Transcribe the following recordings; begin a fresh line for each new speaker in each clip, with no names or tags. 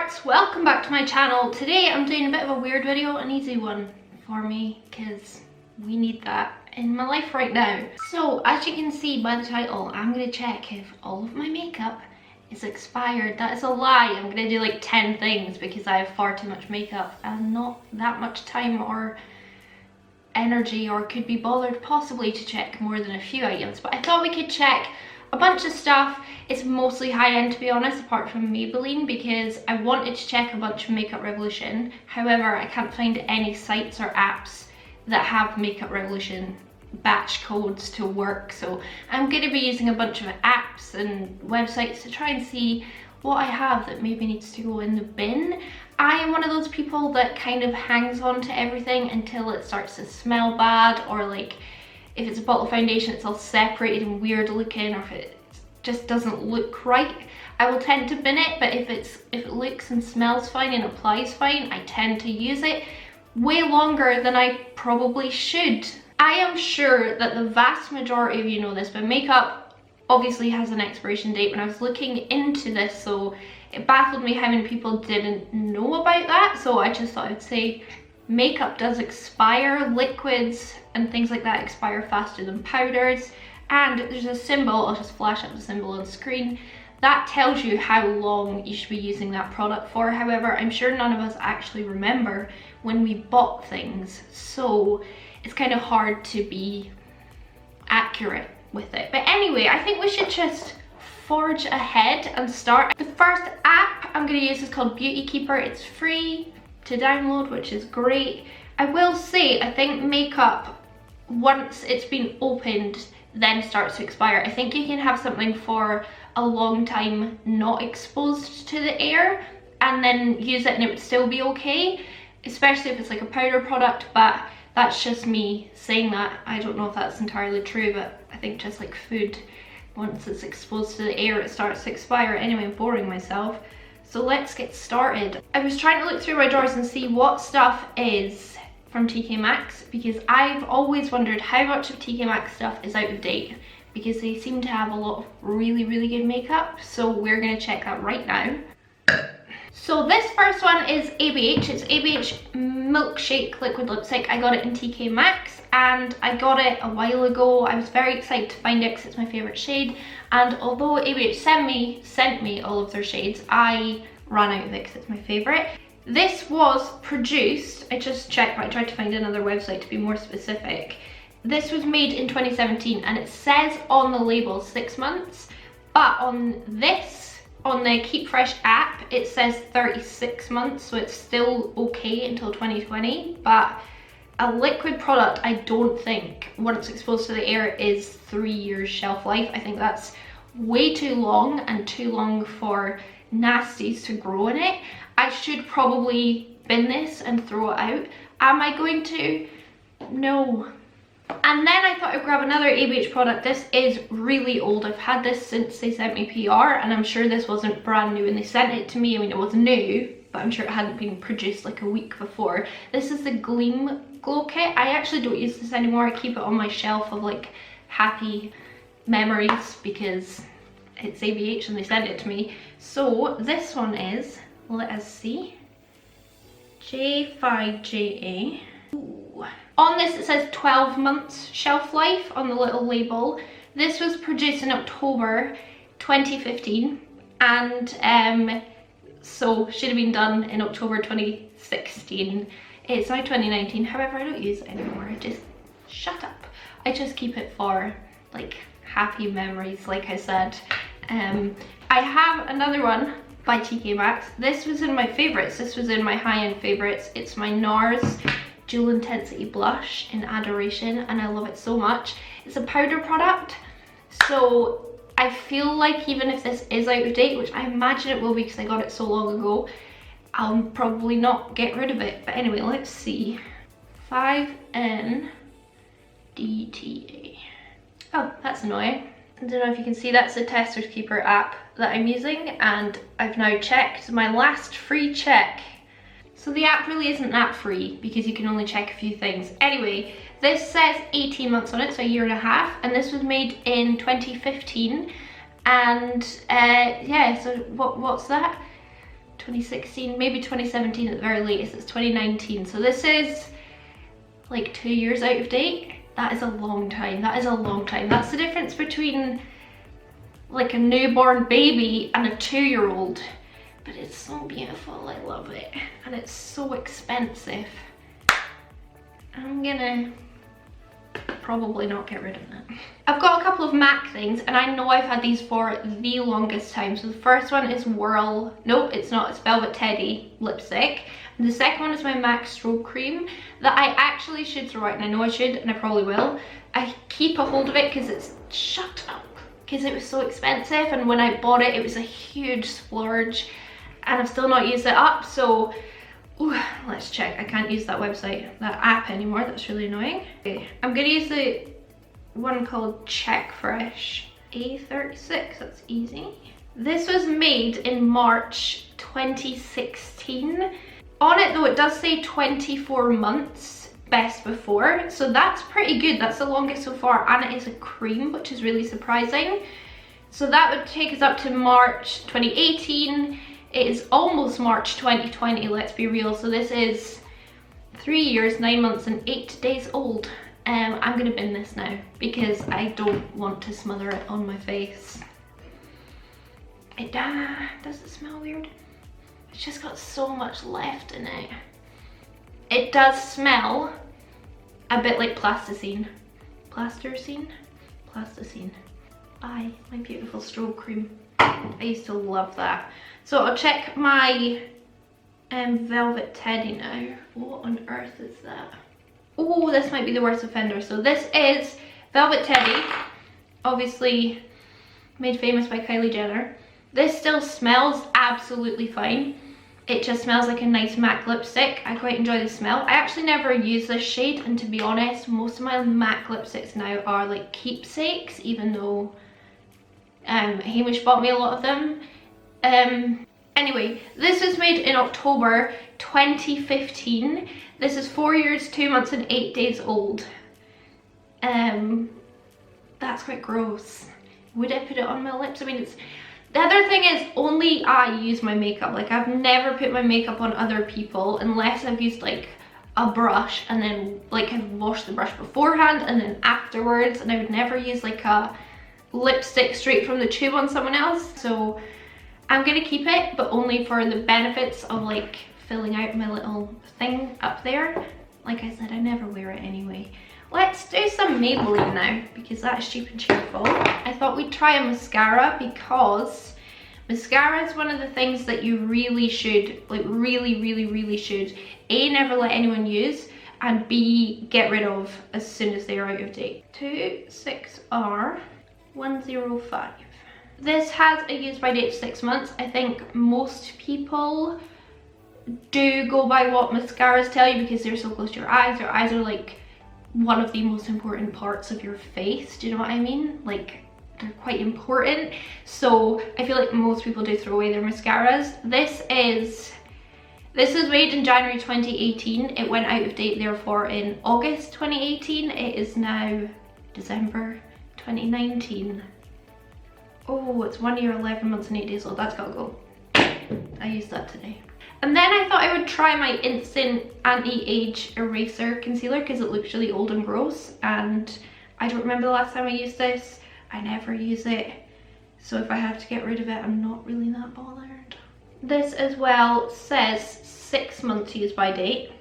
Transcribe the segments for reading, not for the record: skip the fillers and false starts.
hearts, welcome back to my channel. Today I'm doing a bit of a weird video, an easy one for me because we need that in my life right now. So as you can see by the title, I'm going to check if all of my makeup is expired. That is a lie. I'm going to do like 10 things because I have far too much makeup and not that much time or energy or could be bothered possibly to check more than a few items. But I thought we could check a bunch of stuff. It's mostly high-end, to be honest, apart from Maybelline, because I wanted to check a bunch of Makeup Revolution. However, I can't find any sites or apps that have Makeup Revolution batch codes to work, so I'm going to be using a bunch of apps and websites to try and see what I have that maybe needs to go in the bin. I am one of those people that kind of hangs on to everything until it starts to smell bad, or like if it's a bottle of foundation it's all separated and weird looking, or if it just doesn't look right, I will tend to bin it. But if it looks and smells fine and applies fine, I tend to use it way longer than I probably should. I am sure that the vast majority of you know this, but makeup obviously has an expiration date. When I was looking into this, so it baffled me how many people didn't know about that, so I just thought I'd say makeup does expire. Liquids and things like that expire faster than powders, and there's a symbol, I'll just flash up the symbol on screen, that tells you how long you should be using that product for. However, I'm sure none of us actually remember when we bought things, so it's kind of hard to be accurate with it. But anyway, I think we should just forge ahead and start. The first app I'm going to use is called Beauty Keeper. It's free to download, which is great. I will say, I think makeup, once it's been opened, then starts to expire. I think you can have something for a long time not exposed to the air and then use it and it would still be okay, especially if it's like a powder product, but that's just me saying that. I don't know if that's entirely true, but I think just like food, once it's exposed to the air it starts to expire. Anyway, I'm boring myself, so let's get started. I was trying to look through my drawers and see what stuff is from TK Maxx, because I've always wondered how much of TK Maxx stuff is out of date, because they seem to have a lot of really good makeup. So we're going to check that right now. So this first one is ABH. It's ABH Milkshake Liquid Lipstick. I got it in TK Maxx and I got it a while ago. I was very excited to find it because it's my favourite shade, and although ABH sent me all of their shades, I ran out of it because it's my favourite. This was produced, I just checked, but I tried to find another website to be more specific. This was made in 2017 and it says on the label 6 months, but on the Keep Fresh app it says 36 months, so it's still okay until 2020. But a liquid product, I don't think, once exposed to the air, is 3 years shelf life. I think that's way too long, and too long for nasties to grow in it. I should probably bin this and throw it out. Am I going to? No. And then I thought I'd grab another ABH product. This is really old. I've had this since they sent me PR, and I'm sure this wasn't brand new when they sent it to me. I mean, it was new, but I'm sure it hadn't been produced like a week before. This is the Gleam Glow Kit. I actually don't use this anymore. I keep it on my shelf of like happy memories because it's ABH and they sent it to me. So this one is, let us see, J5JA. Ooh. On this it says 12 months shelf life on the little label. This was produced in October 2015 and so should have been done in October 2016. It's now 2019, however I don't use it anymore. Shut up. I just keep it for like happy memories, like I said. I have another one by TK Maxx. This was in my favorites. This was in my high-end favorites. It's my NARS Dual Intensity Blush in Adoration, and I love it so much. It's a powder product, so I feel like even if this is out of date, which I imagine it will be because I got it so long ago, I'll probably not get rid of it. But anyway, let's see. 5NDTA. Oh, that's annoying. I don't know if you can see, that's the Testers Keeper app that I'm using, and I've now checked my last free check. So the app really isn't that free because you can only check a few things. Anyway, this says 18 months on it, so a year and a half, and this was made in 2015. And yeah, so what's that? 2016, maybe 2017 at the very latest. It's 2019, so this is like 2 years out of date. That is a long time. That is a long time. That's the difference between like a newborn baby and a 2-year-old. But it's so beautiful. I love it. And it's so expensive. I'm gonna probably not get rid of that. I've got a couple of MAC things, and I know I've had these for the longest time. So the first one is Whirl, no it's not, it's Velvet Teddy lipstick. And the second one is my MAC Strobe Cream that I actually should throw out, and I know I should, and I probably will. I keep a hold of it because it's, shut up, because it was so expensive, and when I bought it, it was a huge splurge, and I've still not used it up, so ooh, let's check. I can't use that website, that app anymore. That's really annoying. Okay, I'm gonna use the one called Check Fresh A36. That's easy. This was made in March 2016. On it though, it does say 24 months best before, so that's pretty good. That's the longest so far, and it is a cream, which is really surprising. So that would take us up to March 2018. It is almost March 2020, let's be real. So this is 3 years, 9 months and 8 days old. I'm gonna bin this now because I don't want to smother it on my face. It does it smell weird? It's just got so much left in it. It does smell a bit like plasticine. Plasticine? Plasticine. Aye, my beautiful Strobe Cream. I used to love that. So I'll check my Velvet Teddy now. What on earth is that? Oh, this might be the worst offender. So this is Velvet Teddy, obviously made famous by Kylie Jenner. This still smells absolutely fine. It just smells like a nice MAC lipstick. I quite enjoy the smell. I actually never use this shade, and to be honest, most of my MAC lipsticks now are like keepsakes, even though Hamish bought me a lot of them. Anyway, this was made in October 2015. This is 4 years, 2 months and 8 days old. That's quite gross. Would I put it on my lips? I mean, it's, the other thing is, only I use my makeup. Like, I've never put my makeup on other people unless I've used like a brush, and then like I've washed the brush beforehand and then afterwards, and I would never use like a lipstick straight from the tube on someone else. So I'm gonna keep it, but only for the benefits of like filling out my little thing up there. Like I said, I never wear it anyway. Let's do some Maybelline now, because that's cheap and cheerful. I thought we'd try a mascara, because mascara is one of the things that you really should, like really should, A, never let anyone use, and B, get rid of as soon as they're out of date. 26R105. This has a use by date of 6 months. I think most people do go by what mascaras tell you because they're so close to your eyes. Your eyes are like one of the most important parts of your face. Do you know what I mean? Like, they're quite important. So I feel like most people do throw away their mascaras. This was made in January 2018. It went out of date therefore in August 2018. It is now December 2019. Oh, it's 1 year, 11 months and 8 days old. That's gotta go. I used that today. And then I thought I would try my Instant Anti-Age Eraser Concealer because it looks really old and gross, and I don't remember the last time I used this. I never use it, so if I have to get rid of it, I'm not really that bothered. This as well says 6 months use by date.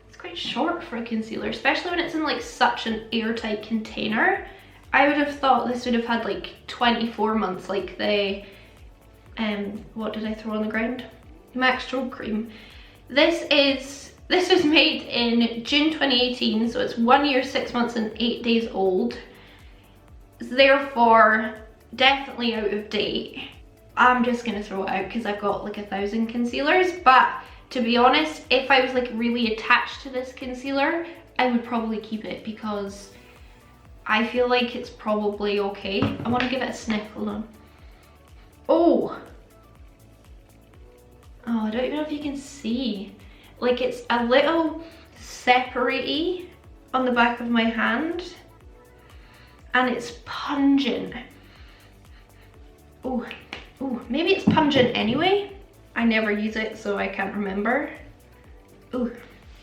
It's quite short for a concealer, especially when it's in like such an airtight container. I would have thought this would have had like 24 months, like the, what did I throw on the ground? MAC Strobe Cream. This was made in June 2018, so it's 1 year, 6 months and 8 days old. It's therefore definitely out of date. I'm just gonna throw it out because I've got like 1,000 concealers, but to be honest, if I was like really attached to this concealer, I would probably keep it because I feel like it's probably okay. I want to give it a sniff, hold on. Oh, I don't even know if you can see. Like, it's a little separate-y on the back of my hand, and it's pungent. Oh, maybe it's pungent anyway. I never use it, so I can't remember. Ooh,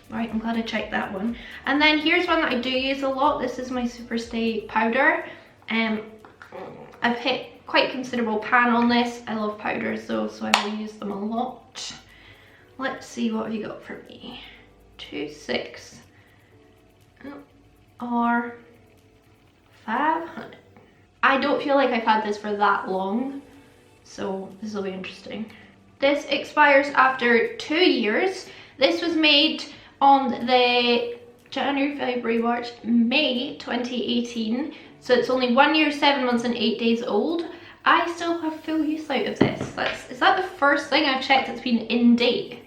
right, I'm glad I checked that one. And then here's one that I do use a lot. This is my Superstay powder. I've hit quite considerable pan on this. I love powders though, so I will use them a lot. Let's see, what have you got for me? 2, 6, or 500. I don't feel like I've had this for that long, so this will be interesting. This expires after 2 years. This was made on the January, February, March, May 2018. So it's only 1 year, 7 months and 8 days old. I still have full use out of this. Is that the first thing I've checked that's been in date?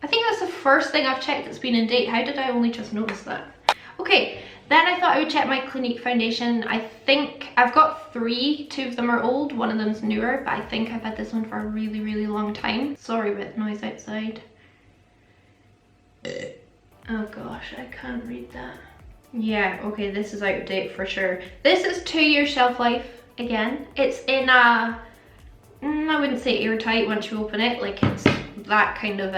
I think that's the first thing I've checked that's been in date. How did I only just notice that? Okay, then I thought I would check my Clinique foundation. I think I've got 3, 2 of them are old, one of them's newer, but I think I've had this one for a really, really long time. Sorry about the noise outside. Oh gosh, I can't read that. Yeah, okay, this is out of date for sure. This is 2 year shelf life again. It's in a, I wouldn't say airtight once you open it, like it's that kind of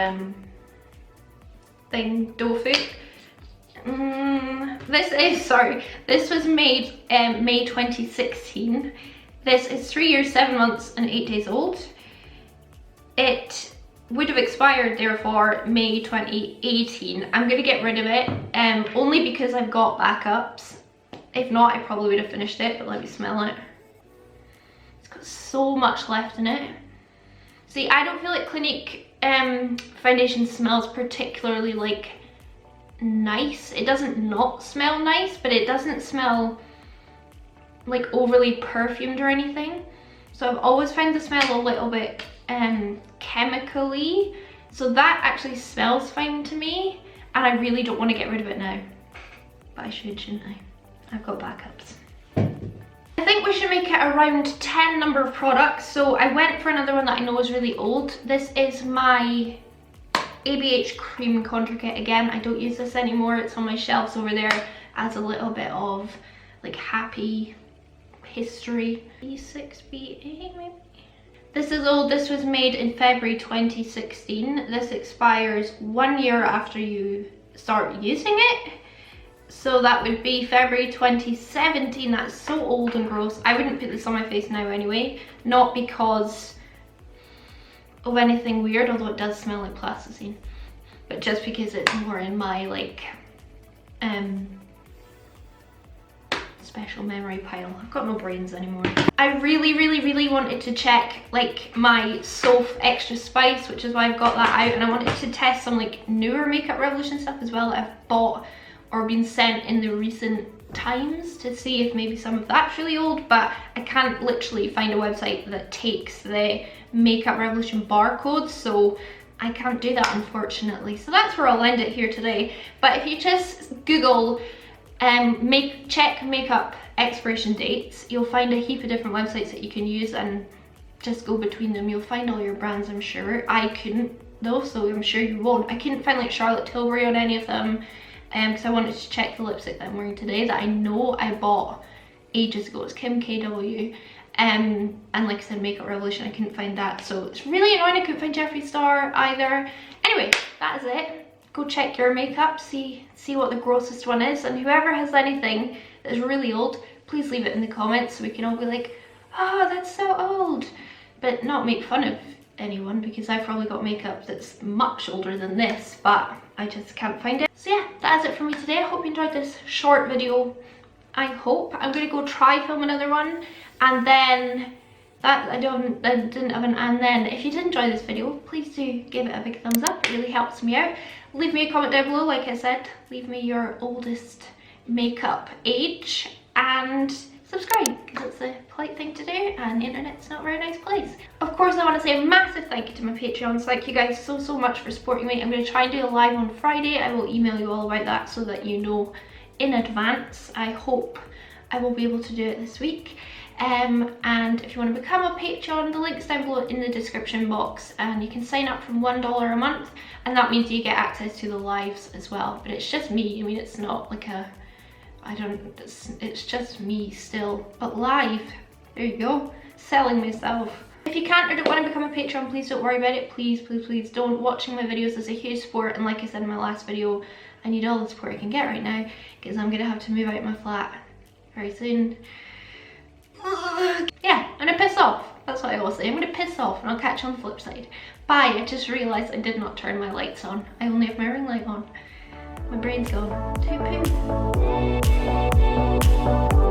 thing, tofu. This was made May 2016. This is 3 years, 7 months and 8 days old. It would have expired therefore May 2018. I'm gonna get rid of it only because I've got backups. If not, I probably would have finished it, but let me smell it. It's got so much left in it. See, I don't feel like Clinique foundation smells particularly like nice. It doesn't not smell nice, but it doesn't smell like overly perfumed or anything. So I've always found the smell a little bit chemically. So that actually smells fine to me, and I really don't want to get rid of it now. But I should, shouldn't I? I've got backups. I think we should make it around 10 number of products. So I went for another one that I know is really old. This is my ABH cream contour kit. Again, I don't use this anymore. It's on my shelves over there as a little bit of like happy history. B6, B8 maybe? This is old. This was made in February 2016. This expires 1 year after you start using it. So that would be February 2017. That's so old and gross. I wouldn't put this on my face now anyway. Not because of anything weird, although it does smell like plasticine. But just because it's more in my like special memory pile. I've got no brains anymore. I really wanted to check like my Soph Extra Spice, which is why I've got that out, and I wanted to test some like newer Makeup Revolution stuff as well that I've bought or been sent in the recent times to see if maybe some of that's really old, but I can't literally find a website that takes the Makeup Revolution barcodes, so I can't do that unfortunately. So that's where I'll end it here today. But if you just Google check makeup expiration dates, you'll find a heap of different websites that you can use and just go between them. You'll find all your brands, I'm sure. I couldn't though, so I'm sure you won't. I couldn't find like Charlotte Tilbury on any of them because I wanted to check the lipstick that I'm wearing today that I know I bought ages ago. It's Kim KW. And like I said, Makeup Revolution, I couldn't find that, so it's really annoying. I couldn't find Jeffree Star either. Anyway, that is it. Go check your makeup, see what the grossest one is, and whoever has anything that's really old, please leave it in the comments so we can all be like, oh, that's so old, but not make fun of anyone, because I've probably got makeup that's much older than this, but I just can't find it. So yeah, that is it for me today. I hope you enjoyed this short video. I hope. I'm gonna go try film another one, and then I didn't have an and then. If you did enjoy this video, please do give it a big thumbs up. It really helps me out. Leave me a comment down below, like I said. Leave me your oldest makeup age, and subscribe, because it's a polite thing to do, and the internet's not a very nice place. Of course, I want to say a massive thank you to my Patreons. Thank you guys so much for supporting me. I'm going to try and do a live on Friday. I will email you all about that so that you know in advance. I hope I will be able to do it this week. And if you want to become a Patreon, the link's down below in the description box, and you can sign up from $1 a month, and that means you get access to the lives as well. But it's just me. I mean, it's not like a, it's just me still, but live. There you go, selling myself. If you can't or don't want to become a patron, please don't worry about it. Please, please, please don't. Watching my videos is a huge support, and like I said in my last video, I need all the support I can get right now because I'm gonna have to move out of my flat very soon. Yeah, I'm gonna piss off. That's what I will say. I'm gonna piss off and I'll catch you on the flip side. Bye. I just realised I did not turn my lights on. I only have my ring light on. My brain's gone. Toot poot.